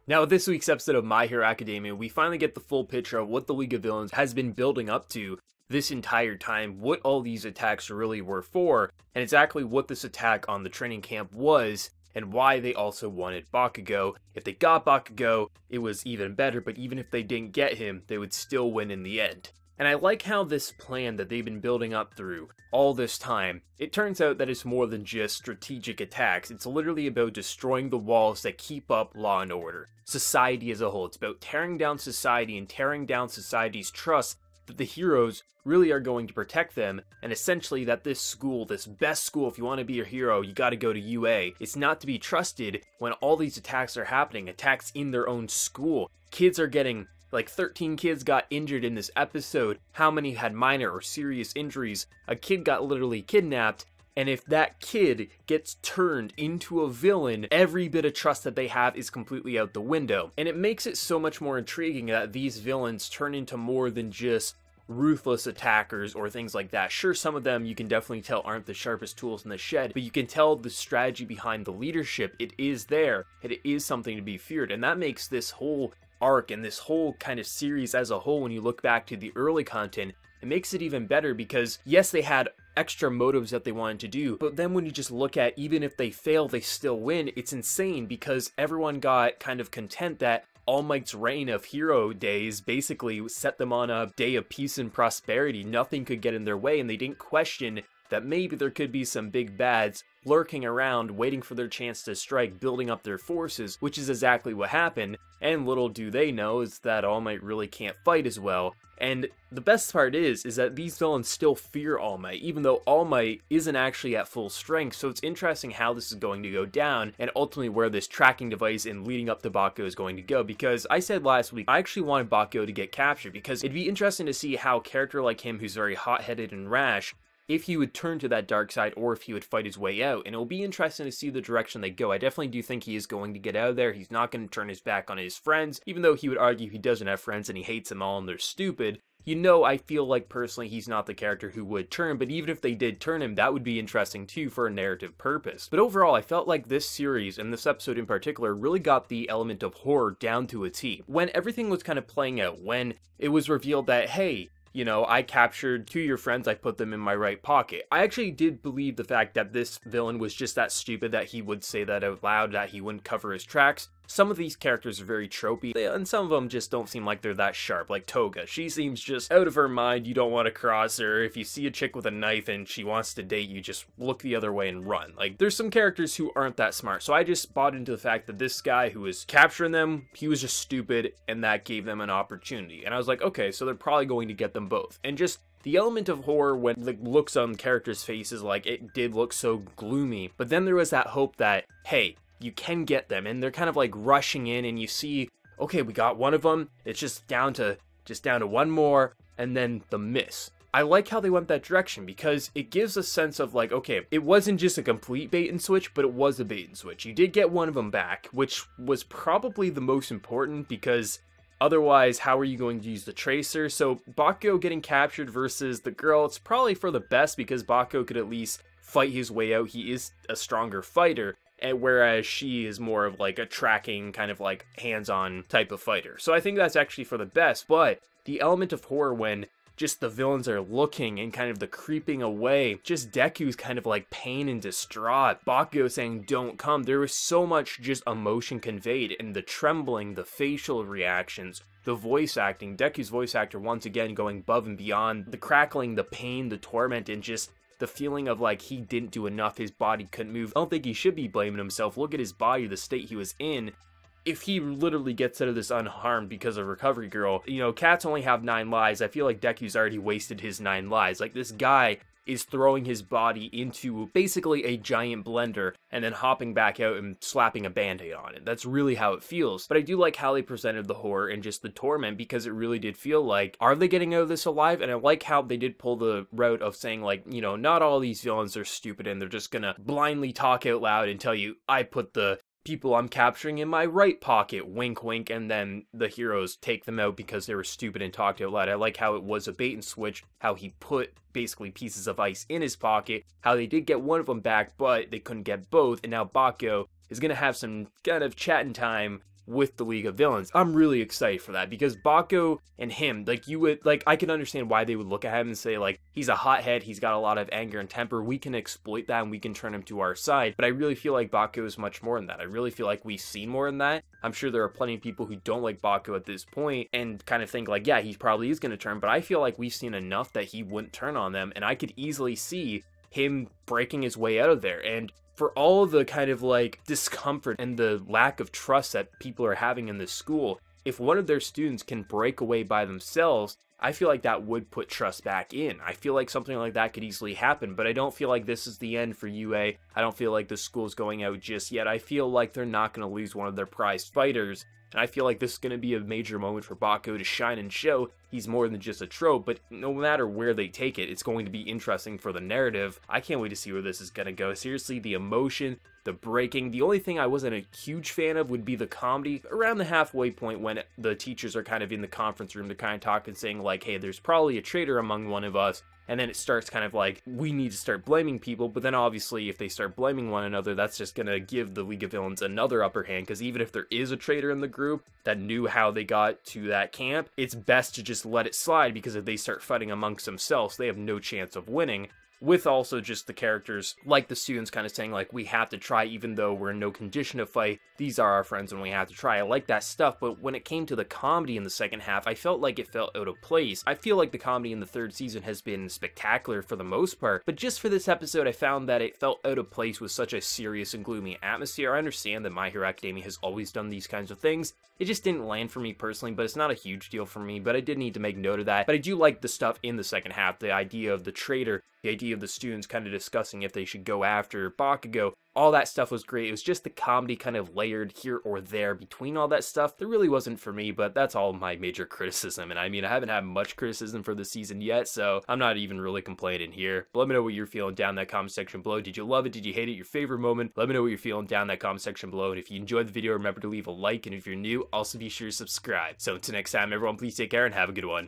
Now, with this week's episode of My Hero Academia, we finally get the full picture of what the League of Villains has been building up to this entire time, what all these attacks really were for, and exactly what this attack on the training camp was, and why they also wanted Bakugo. If they got Bakugo, it was even better, but even if they didn't get him, they would still win in the end. And I like how this plan that they've been building up through all this time, it turns out that it's more than just strategic attacks. It's literally about destroying the walls that keep up law and order, society as a whole. It's about tearing down society and tearing down society's trust that the heroes really are going to protect them, and essentially that this school, this best school, if you want to be a hero, you gotta go to UA. It's not to be trusted when all these attacks are happening, attacks in their own school. Kids are getting, like 13 kids got injured in this episode. How many had minor or serious injuries? A kid got literally kidnapped, and if that kid gets turned into a villain, every bit of trust that they have is completely out the window. And it makes it so much more intriguing that these villains turn into more than just ruthless attackers or things like that. Sure, some of them you can definitely tell aren't the sharpest tools in the shed, but you can tell the strategy behind the leadership. It is there, and it is something to be feared, and that makes this whole arc and this whole kind of series as a whole, when you look back to the early content, it makes it even better because yes, they had extra motives that they wanted to do, but then when you just look at, even if they fail, they still win. It's insane because everyone got kind of content that All Might's reign of hero days basically set them on a day of peace and prosperity. Nothing could get in their way, and they didn't question that maybe there could be some big bads lurking around, waiting for their chance to strike, building up their forces, which is exactly what happened. And little do they know is that All Might really can't fight as well. And the best part is that these villains still fear All Might, even though All Might isn't actually at full strength. So it's interesting how this is going to go down, and ultimately where this tracking device and leading up to Bakugo is going to go. Because I said last week, I actually wanted Bakugo to get captured, because it'd be interesting to see how a character like him, who's very hot-headed and rash, if he would turn to that dark side or if he would fight his way out. And it'll be interesting to see the direction they go. I definitely do think he is going to get out of there. He's not going to turn his back on his friends, even though he would argue he doesn't have friends and he hates them all and they're stupid. You know, I feel like personally he's not the character who would turn, but even if they did turn him, that would be interesting too for a narrative purpose. But overall, I felt like this series, and this episode in particular, really got the element of horror down to a T. When everything was kind of playing out, when it was revealed that, hey, you know, I captured 2 of your friends, I put them in my right pocket. I actually did believe the fact that this villain was just that stupid that he would say that out loud, that he wouldn't cover his tracks. Some of these characters are very tropey, and some of them just don't seem like they're that sharp, like Toga. She seems just out of her mind. You don't want to cross her. If you see a chick with a knife and she wants to date you, just look the other way and run. Like, there's some characters who aren't that smart, so I just bought into the fact that this guy who was capturing them, he was just stupid, and that gave them an opportunity. And I was like, okay, so they're probably going to get them both. And just the element of horror when the looks on characters' faces, like, it did look so gloomy, but then there was that hope that, hey, you can get them, and they're kind of like rushing in, and you see, okay, we got one of them, it's just down to one more, and then the miss. I like how they went that direction, because it gives a sense of like, okay, it wasn't just a complete bait and switch, but it was a bait and switch. You did get one of them back, which was probably the most important, because otherwise, how are you going to use the tracer? So Bakugo getting captured versus the girl, it's probably for the best, because Bakugo could at least fight his way out. He is a stronger fighter, and whereas she is more of like a tracking, kind of like hands-on type of fighter. So I think that's actually for the best, but the element of horror when just the villains are looking and kind of the creeping away, just Deku's kind of like pain and distraught, Bakugo saying don't come, there was so much just emotion conveyed, and the trembling, the facial reactions, the voice acting, Deku's voice actor once again going above and beyond, the crackling, the pain, the torment, and just the feeling of like he didn't do enough, his body couldn't move. I don't think he should be blaming himself. Look at his body, the state he was in. If he literally gets out of this unharmed because of Recovery Girl, you know, cats only have 9 lives. I feel like Deku's already wasted his 9 lives. Like, this guy is throwing his body into basically a giant blender and then hopping back out and slapping a band-aid on it. That's really how it feels. But I do like how they presented the horror and just the torment, because it really did feel like, are they getting out of this alive? And I like how they did pull the route of saying, like, you know, not all these villains are stupid and they're just gonna blindly talk out loud and tell you, I put the people I'm capturing in my right pocket, wink wink, and then the heroes take them out because they were stupid and talked out loud. I like how it was a bait and switch, how he put basically pieces of ice in his pocket, how they did get one of them back, but they couldn't get both, and now Bakugo is going to have some kind of chatting time with the League of Villains. I'm really excited for that because Boku and him, like, you would, like, I can understand why they would look at him and say, like, he's a hothead, he's got a lot of anger and temper, we can exploit that and we can turn him to our side. But I really feel like Boku is much more than that. I really feel like we've seen more than that. I'm sure there are plenty of people who don't like Boku at this point and kind of think like, yeah, he probably is going to turn, but I feel like we've seen enough that he wouldn't turn on them, and I could easily see him breaking his way out of there. And for all the kind of like discomfort and the lack of trust that people are having in this school, if one of their students can break away by themselves, I feel like that would put trust back in. I feel like something like that could easily happen, but I don't feel like this is the end for UA. I don't feel like the school's going out just yet. I feel like they're not going to lose one of their prized fighters, and I feel like this is going to be a major moment for Boku to shine and show he's more than just a trope. But no matter where they take it, it's going to be interesting for the narrative. I can't wait to see where this is going to go. Seriously, the emotion, the breaking. The only thing I wasn't a huge fan of would be the comedy around the halfway point when the teachers are kind of in the conference room. They're kind of talking, saying like, hey, there's probably a traitor among one of us. And then it starts kind of like, we need to start blaming people. But then obviously if they start blaming one another, that's just going to give the League of Villains another upper hand. Because even if there is a traitor in the group that knew how they got to that camp, it's best to just let it slide, because if they start fighting amongst themselves, they have no chance of winning. With also just the characters, like the students kind of saying like, we have to try even though we're in no condition to fight, these are our friends and we have to try. I like that stuff, but when it came to the comedy in the second half, I felt like it felt out of place. I feel like the comedy in the third season has been spectacular for the most part, but just for this episode I found that it felt out of place with such a serious and gloomy atmosphere. I understand that My Hero Academia has always done these kinds of things, it just didn't land for me personally, but it's not a huge deal for me, but I did need to make note of that. But I do like the stuff in the second half, the idea of the traitor, the idea of the students kind of discussing if they should go after Bakugo. All that stuff was great. It was just the comedy kind of layered here or there between all that stuff that really wasn't for me, but that's all my major criticism. And I mean, I haven't had much criticism for the season yet, so I'm not even really complaining here. But let me know what you're feeling down in that comment section below. Did you love it? Did you hate it? Your favorite moment? Let me know what you're feeling down in that comment section below. And if you enjoyed the video, remember to leave a like. And if you're new, also be sure to subscribe. So until next time, everyone, please take care and have a good one.